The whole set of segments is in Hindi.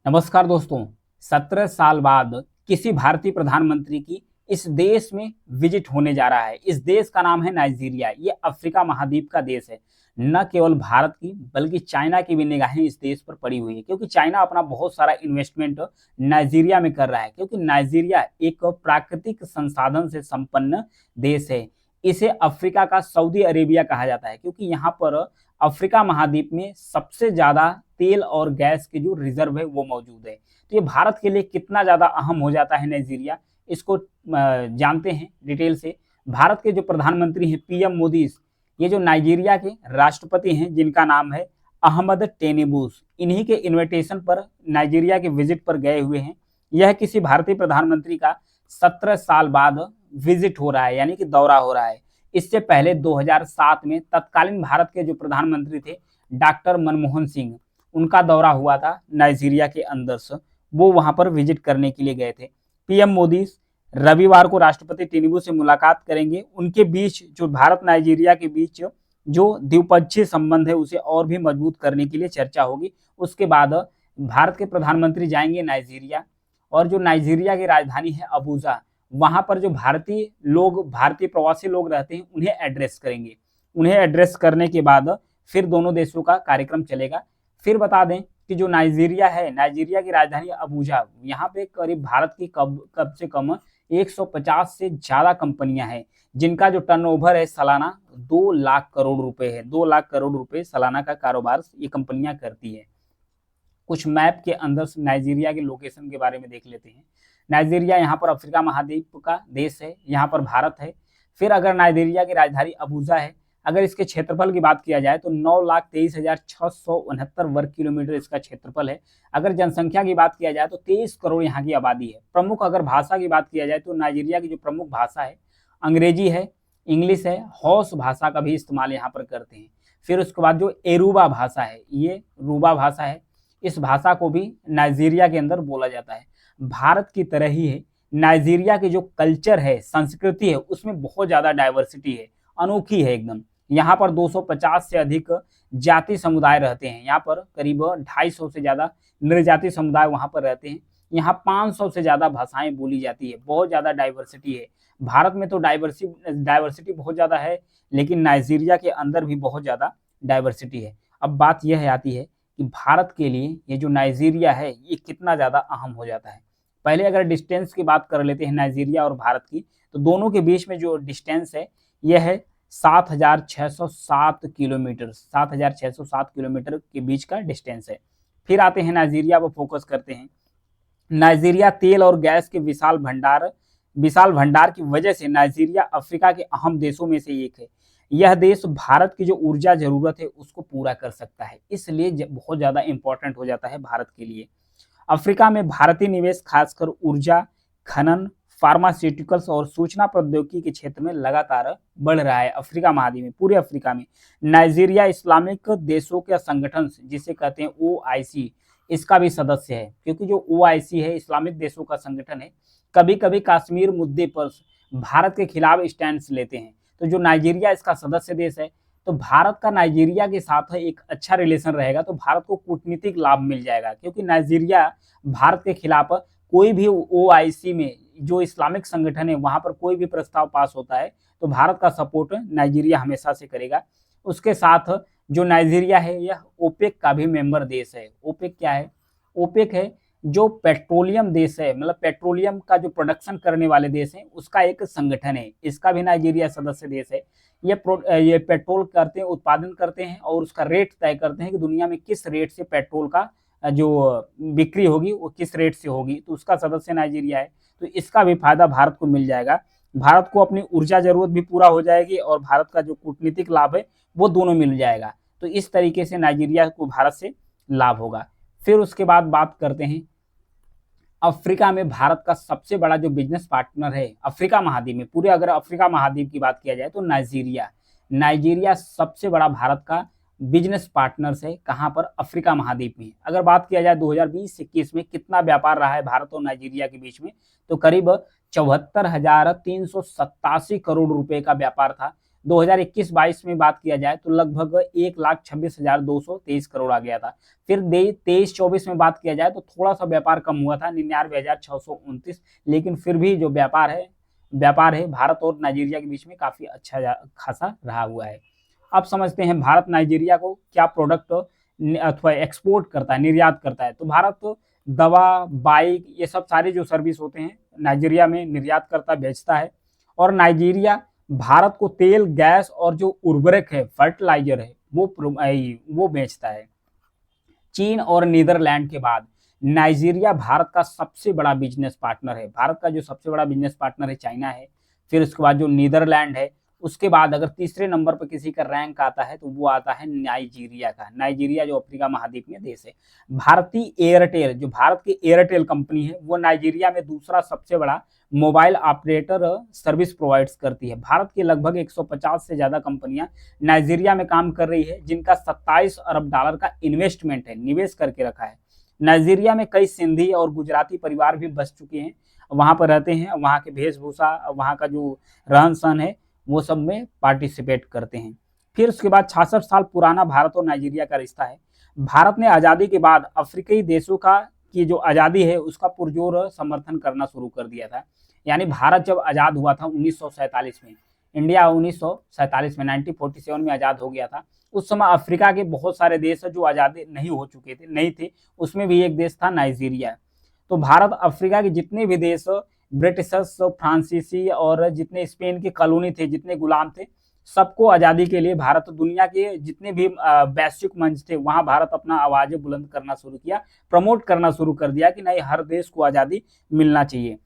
नमस्कार दोस्तों। 17 साल बाद किसी भारतीय प्रधानमंत्री की इस देश में विजिट होने जा रहा है। इस देश का नाम है नाइजीरिया। ये अफ्रीका महाद्वीप का देश है। न केवल भारत की बल्कि चाइना की भी निगाहें इस देश पर पड़ी हुई है, क्योंकि चाइना अपना बहुत सारा इन्वेस्टमेंट नाइजीरिया में कर रहा है, क्योंकि नाइजीरिया एक प्राकृतिक संसाधन से संपन्न देश है। इसे अफ्रीका का सऊदी अरेबिया कहा जाता है, क्योंकि यहाँ पर अफ्रीका महाद्वीप में सबसे ज्यादा तेल और गैस के जो रिजर्व है वो मौजूद है। तो ये भारत के लिए कितना ज्यादा अहम हो जाता है नाइजीरिया, इसको जानते हैं डिटेल से। भारत के जो प्रधानमंत्री हैं पीएम मोदी, ये जो नाइजीरिया के राष्ट्रपति हैं जिनका नाम है अहमद टेनेबूस, इन्हीं के इनविटेशन पर नाइजीरिया के विजिट पर गए हुए हैं। यह किसी भारतीय प्रधानमंत्री का 17 साल बाद विजिट हो रहा है, यानी कि दौरा हो रहा है। इससे पहले 2007 में तत्कालीन भारत के जो प्रधानमंत्री थे डॉक्टर मनमोहन सिंह, उनका दौरा हुआ था नाइजीरिया के अंदर से। वो वहां पर विजिट करने के लिए गए थे। पीएम मोदी रविवार को राष्ट्रपति टिनुबू से मुलाकात करेंगे। उनके बीच जो भारत नाइजीरिया के बीच जो द्विपक्षीय संबंध है उसे और भी मजबूत करने के लिए चर्चा होगी। उसके बाद भारत के प्रधानमंत्री जाएंगे नाइजीरिया, और जो नाइजीरिया की राजधानी है अबूजा, वहां पर जो भारतीय प्रवासी लोग रहते हैं उन्हें एड्रेस करेंगे। उन्हें एड्रेस करने के बाद फिर दोनों देशों का कार्यक्रम चलेगा। फिर बता दें कि जो नाइजीरिया है, नाइजीरिया की राजधानी अबूजा, यहाँ पे करीब भारत की कम से कम 150 से ज्यादा कंपनियां हैं, जिनका जो टर्नओवर है सालाना 2 लाख करोड़ रुपए है। 2 लाख करोड़ रुपए सालाना का कारोबार ये कंपनियां करती है। कुछ मैप के अंदर नाइजीरिया के लोकेशन के बारे में देख लेते हैं। नाइजीरिया यहाँ पर अफ्रीका महाद्वीप का देश है, यहाँ पर भारत है। फिर अगर नाइजीरिया की राजधानी अबूजा है, अगर इसके क्षेत्रफल की बात किया जाए तो 9,23,669 वर्ग किलोमीटर इसका क्षेत्रफल है। अगर जनसंख्या की बात किया जाए तो 23 करोड़ यहाँ की आबादी है। प्रमुख अगर भाषा की बात किया जाए तो नाइजीरिया की जो प्रमुख भाषा है अंग्रेजी है, इंग्लिश है, हौस भाषा का भी इस्तेमाल यहाँ पर करते हैं। फिर उसके बाद जो एरूबा भाषा है, ये रूबा भाषा है, इस भाषा को भी नाइजीरिया के अंदर बोला जाता है। भारत की तरह ही है, नाइजीरिया की जो कल्चर है, संस्कृति है, उसमें बहुत ज़्यादा डाइवर्सिटी है, अनोखी है एकदम। यहाँ पर 250 से अधिक जाति समुदाय रहते हैं। यहाँ पर करीब 250 से ज़्यादा नृजाति समुदाय वहाँ पर रहते हैं। यहाँ 500 से ज़्यादा भाषाएं बोली जाती है। बहुत ज़्यादा डाइवर्सिटी है। भारत में तो डाइवर्सिटी बहुत ज़्यादा है, लेकिन नाइजीरिया के अंदर भी बहुत ज़्यादा डाइवर्सिटी है। अब बात यह आती है कि भारत के लिए ये जो नाइजीरिया है ये कितना ज़्यादा अहम हो जाता है। पहले अगर डिस्टेंस की बात कर लेते हैं नाइजीरिया और भारत की, तो दोनों के बीच में जो डिस्टेंस है यह है 7,607 किलोमीटर। 7,607 किलोमीटर के बीच का डिस्टेंस है। फिर आते हैं नाइजीरिया पर फोकस करते हैं। नाइजीरिया तेल और गैस के विशाल भंडार की वजह से नाइजीरिया अफ्रीका के अहम देशों में से एक है। यह देश भारत की जो ऊर्जा जरूरत है उसको पूरा कर सकता है, इसलिए बहुत ज्यादा इंपॉर्टेंट हो जाता है भारत के लिए। अफ्रीका में भारतीय निवेश खासकर ऊर्जा, खनन, फार्मास्यूटिकल्स और सूचना प्रौद्योगिकी के क्षेत्र में लगातार बढ़ रहा है। अफ्रीका महाद्वीप में, पूरे अफ्रीका में नाइजीरिया इस्लामिक देशों के संगठन जिसे कहते हैं ओआईसी, इसका भी सदस्य है। क्योंकि जो ओआईसी है इस्लामिक देशों का संगठन है, कभी कभी कश्मीर मुद्दे पर भारत के खिलाफ स्टैंड लेते हैं। तो जो नाइजीरिया इसका सदस्य देश है, तो भारत का नाइजीरिया के साथ एक अच्छा रिलेशन रहेगा, तो भारत को कूटनीतिक लाभ मिल जाएगा। क्योंकि नाइजीरिया भारत के खिलाफ कोई भी ओआईसी में जो इस्लामिक संगठन है वहां पर कोई भी प्रस्ताव पास होता है तो भारत का सपोर्ट नाइजीरिया हमेशा से करेगा। उसके साथ जो नाइजीरिया है यह ओपेक का भी मेंबर देश है। ओपेक क्या है? ओपेक है जो पेट्रोलियम देश है, मतलब पेट्रोलियम का जो प्रोडक्शन करने वाले देश हैं उसका एक संगठन है। इसका भी नाइजीरिया सदस्य देश है। ये पेट्रोल करते हैं, उत्पादन करते हैं और उसका रेट तय करते हैं कि दुनिया में किस रेट से पेट्रोल का जो बिक्री होगी वो किस रेट से होगी, तो उसका सदस्य नाइजीरिया है। तो इसका भी फायदा भारत को मिल जाएगा। भारत को अपनी ऊर्जा जरूरत भी पूरा हो जाएगी और भारत का जो कूटनीतिक लाभ है वो दोनों मिल जाएगा। तो इस तरीके से नाइजीरिया को भारत से लाभ होगा। फिर उसके बाद बात करते हैं अफ्रीका में भारत का सबसे बड़ा जो बिजनेस पार्टनर है अफ्रीका महाद्वीप में, पूरे अगर अफ्रीका महाद्वीप की बात किया जाए तो नाइजीरिया सबसे बड़ा भारत का बिजनेस पार्टनर्स है। कहाँ पर? अफ्रीका महाद्वीप में। अगर बात किया जाए 2020-21 में कितना व्यापार रहा है भारत और नाइजीरिया के बीच में, तो करीब 74,387 करोड़ रुपए का व्यापार था 2021-22 में बात किया जाए तो लगभग 1,26,223 करोड़ आ गया था। फिर 23-24 में बात किया जाए तो थोड़ा सा व्यापार कम हुआ था, 99,629, लेकिन फिर भी जो व्यापार है भारत और नाइजीरिया के बीच में काफी अच्छा खासा रहा हुआ है। अब समझते हैं भारत नाइजीरिया को क्या प्रोडक्ट अथवा एक्सपोर्ट करता है, निर्यात करता है। तो भारत दवा, बाइक, ये सब सारे जो सर्विस होते हैं नाइजीरिया में निर्यात करता, बेचता है। और नाइजीरिया भारत को तेल, गैस और जो उर्वरक है, फर्टिलाइजर है, वो बेचता है। चीन और नीदरलैंड के बाद नाइजीरिया भारत का सबसे बड़ा बिजनेस पार्टनर है। भारत का जो सबसे बड़ा बिजनेस पार्टनर है चाइना है, फिर उसके बाद जो नीदरलैंड है, उसके बाद अगर तीसरे नंबर पर किसी का रैंक आता है तो वो आता है नाइजीरिया का। नाइजीरिया जो अफ्रीका महाद्वीप में देश है। भारतीय एयरटेल, जो भारत की एयरटेल कंपनी है, वो नाइजीरिया में दूसरा सबसे बड़ा मोबाइल ऑपरेटर सर्विस प्रोवाइड्स करती है। भारत की लगभग 150 से ज्यादा कंपनियां नाइजीरिया में काम कर रही है, जिनका 27 अरब डॉलर का इन्वेस्टमेंट है, निवेश करके रखा है। नाइजीरिया में कई सिंधी और गुजराती परिवार भी बस चुके हैं, वहां पर रहते हैं। वहां के वेशभूषा, वहां का जो रहन सहन है, वो सब में पार्टिसिपेट करते हैं। फिर उसके बाद 66 साल पुराना भारत और नाइजीरिया का रिश्ता है। भारत ने आज़ादी के बाद अफ्रीकी देशों की जो आज़ादी है उसका पुरजोर समर्थन करना शुरू कर दिया था। यानी भारत जब आज़ाद हुआ था 1947 में, इंडिया 1947 में 1947 में आज़ाद हो गया था। उस समय अफ्रीका के बहुत सारे देश जो आज़ाद नहीं थे, उसमें भी एक देश था नाइजीरिया। तो भारत अफ्रीका के जितने भी देश, ब्रिटिशर्स, फ्रांसीसी और जितने स्पेन के कॉलोनी थे, जितने गुलाम थे, सबको आज़ादी के लिए भारत दुनिया के जितने भी वैश्विक मंच थे वहां भारत अपना आवाज़ें बुलंद करना शुरू किया, प्रमोट करना शुरू कर दिया कि नहीं, हर देश को आज़ादी मिलना चाहिए।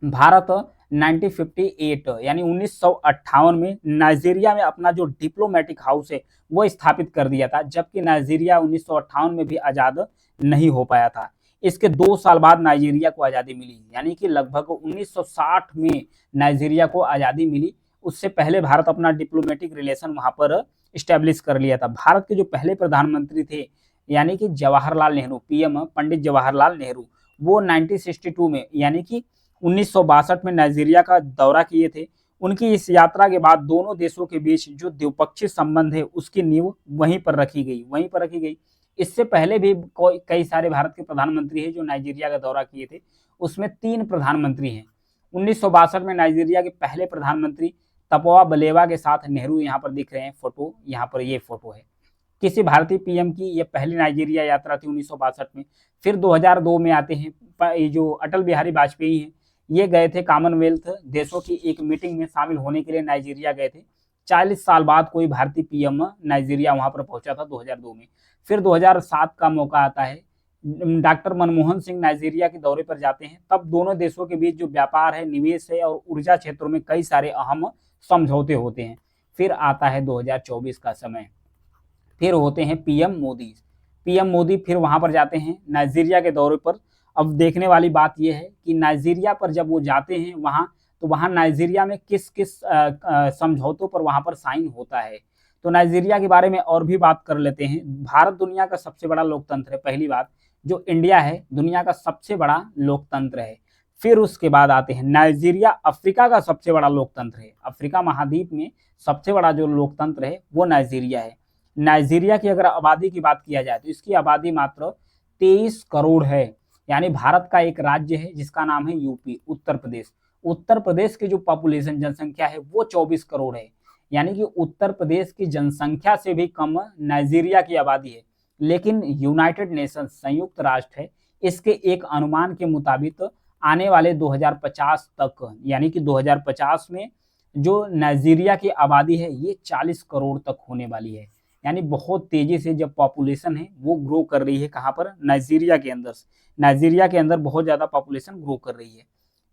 भारत 1958 यानी 1958 में नाइजीरिया में अपना जो डिप्लोमेटिक हाउस है वो स्थापित कर दिया था, जबकि नाइजीरिया 1958 में भी आज़ाद नहीं हो पाया था। इसके 2 साल बाद नाइजीरिया को आज़ादी मिली, यानी कि लगभग 1960 में नाइजीरिया को आज़ादी मिली। उससे पहले भारत अपना डिप्लोमेटिक रिलेशन वहां पर स्टैब्लिश कर लिया था। भारत के जो पहले प्रधानमंत्री थे यानी कि जवाहरलाल नेहरू, पीएम पंडित जवाहरलाल नेहरू, वो 1962 में यानी कि 1962 में नाइजीरिया का दौरा किए थे। उनकी इस यात्रा के बाद दोनों देशों के बीच जो द्विपक्षीय संबंध है उसकी नींव वहीं पर रखी गई। इससे पहले भी कई सारे भारत के प्रधानमंत्री हैं जो नाइजीरिया का दौरा किए थे, उसमें 3 प्रधानमंत्री हैं। 1962 में नाइजीरिया के पहले प्रधानमंत्री तपोवा बलेवा के साथ नेहरू यहाँ पर दिख रहे हैं फोटो, यहाँ पर ये फोटो है। किसी भारतीय पीएम की ये पहली नाइजीरिया यात्रा थी 1962 में। फिर 2002 में आते हैं जो अटल बिहारी वाजपेयी हैं, ये गए थे कॉमनवेल्थ देशों की एक मीटिंग में शामिल होने के लिए नाइजीरिया गए थे। 40 साल बाद कोई भारतीय पीएम नाइजीरिया वहां पर पहुंचा था 2002 में। फिर 2007 का मौका आता है, डॉक्टर मनमोहन सिंह नाइजीरिया के दौरे पर जाते हैं। तब दोनों देशों के बीच जो व्यापार है, निवेश है और ऊर्जा क्षेत्रों में कई सारे अहम समझौते होते हैं। फिर आता है 2024 का समय, फिर होते हैं पीएम मोदी फिर वहां पर जाते हैं नाइजीरिया के दौरे पर। अब देखने वाली बात यह है कि नाइजीरिया पर जब वो जाते हैं वहां, तो वहां नाइजीरिया में किस किस समझौतों पर वहां पर साइन होता है। तो नाइजीरिया के बारे में और भी बात कर लेते हैं। भारत दुनिया का सबसे बड़ा लोकतंत्र है, पहली बात। जो इंडिया है दुनिया का सबसे बड़ा लोकतंत्र है। फिर उसके बाद आते हैं नाइजीरिया अफ्रीका का सबसे बड़ा लोकतंत्र है। अफ्रीका महाद्वीप में सबसे बड़ा जो लोकतंत्र है वो नाइजीरिया है। नाइजीरिया की अगर आबादी की बात किया जाए तो इसकी आबादी मात्र 23 करोड़ है। यानी भारत का एक राज्य है जिसका नाम है यूपी, उत्तर प्रदेश की जो पॉपुलेशन, जनसंख्या है वो 24 करोड़ है। यानी कि उत्तर प्रदेश की जनसंख्या से भी कम नाइजीरिया की आबादी है। लेकिन यूनाइटेड नेशन, संयुक्त राष्ट्र है, इसके एक अनुमान के मुताबिक आने वाले 2050 तक, यानी कि 2050 में जो नाइजीरिया की आबादी है ये 40 करोड़ तक होने वाली है। यानी बहुत तेजी से जब पॉपुलेशन है वो ग्रो कर रही है। कहाँ पर? नाइजीरिया के अंदर बहुत ज़्यादा पॉपुलेशन ग्रो कर रही है।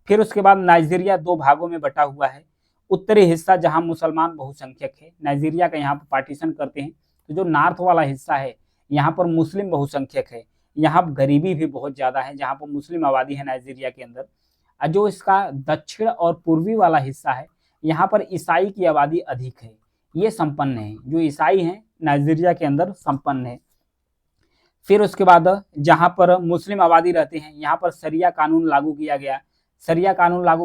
फिर उसके बाद नाइजीरिया 2 भागों में बटा हुआ है। उत्तरी हिस्सा जहाँ मुसलमान बहुसंख्यक है, नाइजीरिया का यहाँ पर पार्टीशन करते हैं। तो जो नॉर्थ वाला हिस्सा है यहाँ पर मुस्लिम बहुसंख्यक है। यहाँ गरीबी भी बहुत ज़्यादा है, जहाँ पर मुस्लिम आबादी है नाइजीरिया के अंदर। जो इसका दक्षिण और पूर्वी वाला हिस्सा है यहाँ पर ईसाई की आबादी अधिक है, ये संपन्न है। जो ईसाई हैं नाइजीरिया के अंदर संपन्न है। फिर उसके बाद जहाँ पर मुस्लिम आबादी रहते हैं यहाँ पर शरिया कानून लागू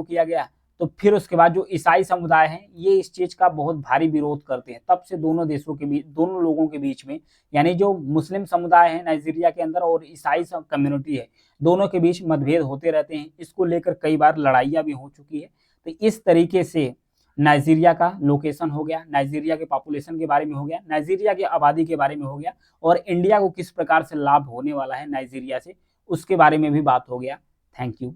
किया गया। तो फिर उसके बाद जो ईसाई समुदाय है ये इस चीज का बहुत भारी विरोध करते हैं। तब से दोनों देशों के बीच, दोनों लोगों के बीच में, यानी जो मुस्लिम समुदाय है नाइजीरिया के अंदर और ईसाई कम्युनिटी है, दोनों के बीच मतभेद होते रहते हैं। इसको लेकर कई बार लड़ाइयाँ भी हो चुकी है। तो इस तरीके से नाइजीरिया का लोकेशन हो गया, नाइजीरिया के पॉपुलेशन के बारे में हो गया, नाइजीरिया की आबादी के बारे में हो गया, और इंडिया को किस प्रकार से लाभ होने वाला है नाइजीरिया से, उसके बारे में भी बात हो गया। Thank you.